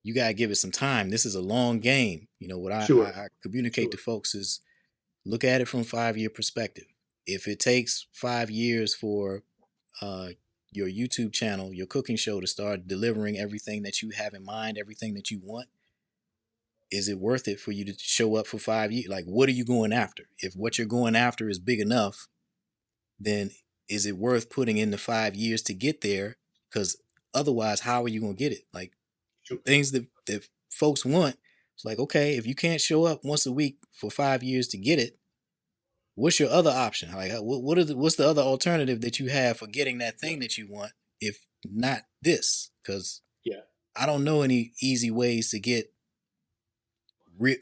you got to give it some time. This is a long game. You know, what Sure, I communicate to sure. folks is look at it from 5 year perspective. If it takes 5 years for uh, your YouTube channel, your cooking show to start delivering everything that you have in mind, everything that you want, is it worth it for you to show up for 5 years? Like, what are you going after? If what you're going after is big enough, then is it worth putting in the 5 years to get there? Because otherwise, how are you going to get it? Like, Sure. things that folks want, it's like, okay, if you can't show up once a week for 5 years to get it, what's your other option? Like, what's the other alternative that you have for getting that Yeah. thing that you want, if not this? Because Yeah. I don't know any easy ways to get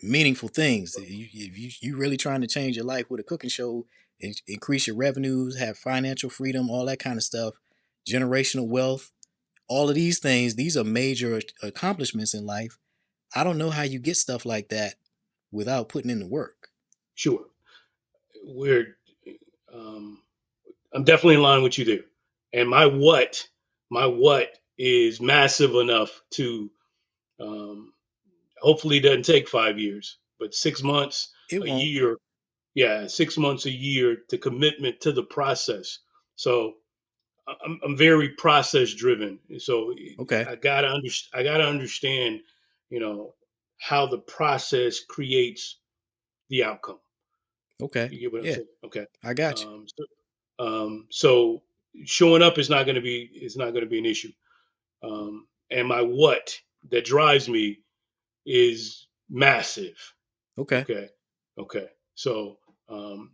meaningful things. If you really trying to change your life with a cooking show, increase your revenues, have financial freedom, all that kind of stuff, generational wealth, all of these things, these are major accomplishments in life. I don't know how you get stuff like that without putting in the work. Sure. We're um, I'm definitely in line with you there. And my what is massive enough to um, hopefully it doesn't take 5 years, but 6 months, It a won't. year, yeah, 6 months, a year to commitment to the process. So I'm very process driven. So Okay. I gotta understand, you know, how the process creates the outcome. Okay. You get what I'm Yeah, saying? Okay. I got you. So showing up is not going to be an issue. And my what that drives me is massive. Okay. Okay. Okay. So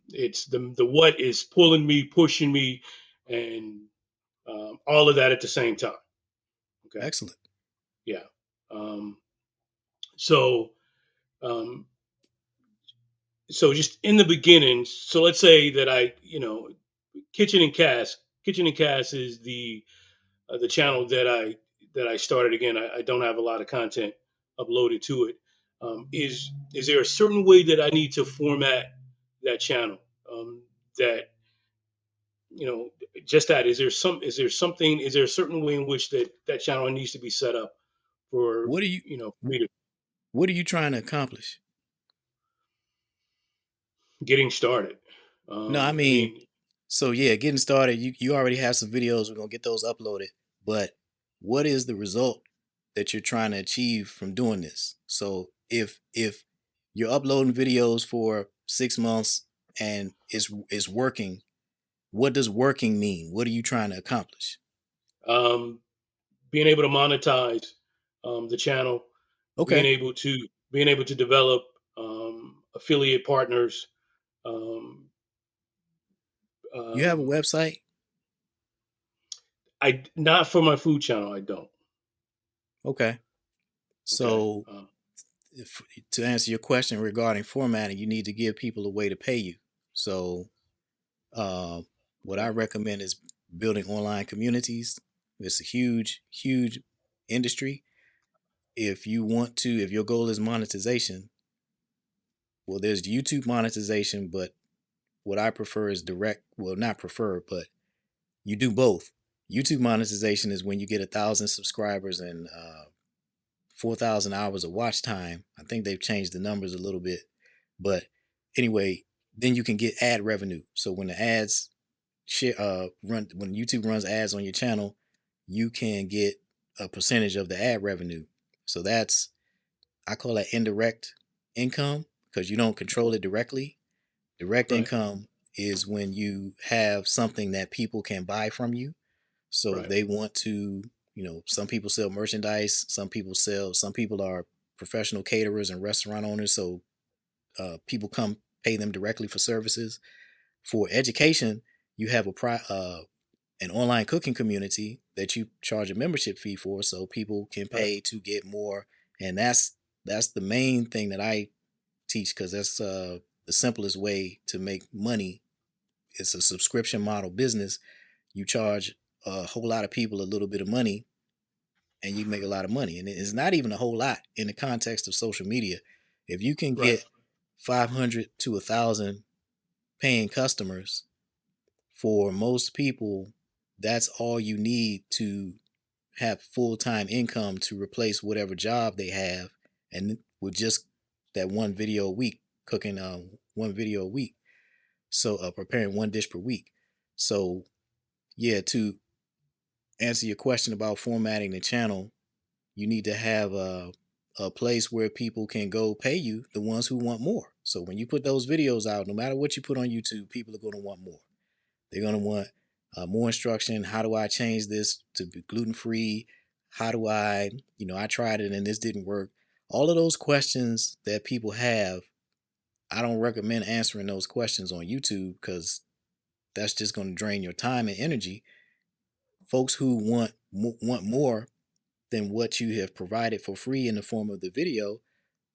it's the what is pulling me, pushing me, and all of that at the same time. Okay. Excellent. Yeah. Um, so um, so just in the beginning, so let's say that Kitchen and Cast. Kitchen and Cast is the channel that I started. Again, I don't have a lot of content uploaded to it. Is there a certain way that I need to format that channel? That you know, just that. Is there a certain way in which that channel needs to be set up for What are you for me to what are you trying to accomplish? getting started? No, I I mean, mean, so yeah, getting started, you already have some videos. We're gonna get those uploaded. But what is the result that you're trying to achieve from doing this? So if you're uploading videos for 6 months and it's working, what does working mean? What are you trying to accomplish? um, being able to monetize the channel, being Okay. able to being able to develop affiliate partners. Um, You have a um, website? I not for my food channel. I don't. Okay. Okay. So if, to answer your question regarding formatting, you need to give people a way to pay you. So Uh, what I Okay. recommend is building online communities. It's a huge, huge industry. If you want to, if your goal is monetization, well, there's YouTube monetization, but what I prefer is direct. Well, not prefer, but you do both. YouTube monetization is when you get 1,000 subscribers and 4,000 hours of watch time. I think they've changed the numbers a little bit, but anyway, then you can get ad revenue. So when the ads run when YouTube runs ads on your channel, you can get a percentage of the ad revenue. So that's I call that indirect income because you don't control it directly. Direct Right. income is when you have something that people can buy from you. So if Right. they want to, some people sell merchandise, some people are professional caterers and restaurant owners. So people come pay them directly for services. For education, you have an online cooking community that you charge a membership fee for, so people can Right. pay to get more. And that's the main thing that I teach because that's the simplest way to make money. It's a subscription model business. You charge a whole lot of people a little bit of money and you make a lot of money, and it's not even a whole lot in the context of social media. If you can Right. get 500 to 1,000 paying customers, for most people, that's all you need to have full-time income to replace whatever job they have, and with just that one video a week, cooking one video a week, so preparing one dish per week. So yeah, to answer your question about formatting the channel, you need to have a place where people can go pay you, the ones who want more. So when you put those videos out, no matter what you put on YouTube, people are going to want more. They're going to want more instruction. How do I change this to be gluten free? How do I, I tried it and this didn't work. All of those questions that people have, I don't recommend answering those questions on YouTube, because that's just going to drain your time and energy. Folks who want more than what you have provided for free in the form of the video,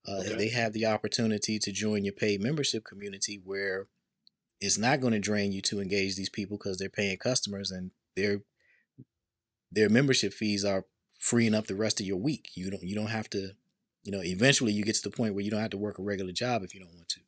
Okay. they have the opportunity to join your paid membership community, where it's not going to drain you to engage these people, because they're paying customers, and their membership fees are freeing up the rest of your week. You don't have to, eventually you get to the point where you don't have to work a regular job if you don't want to.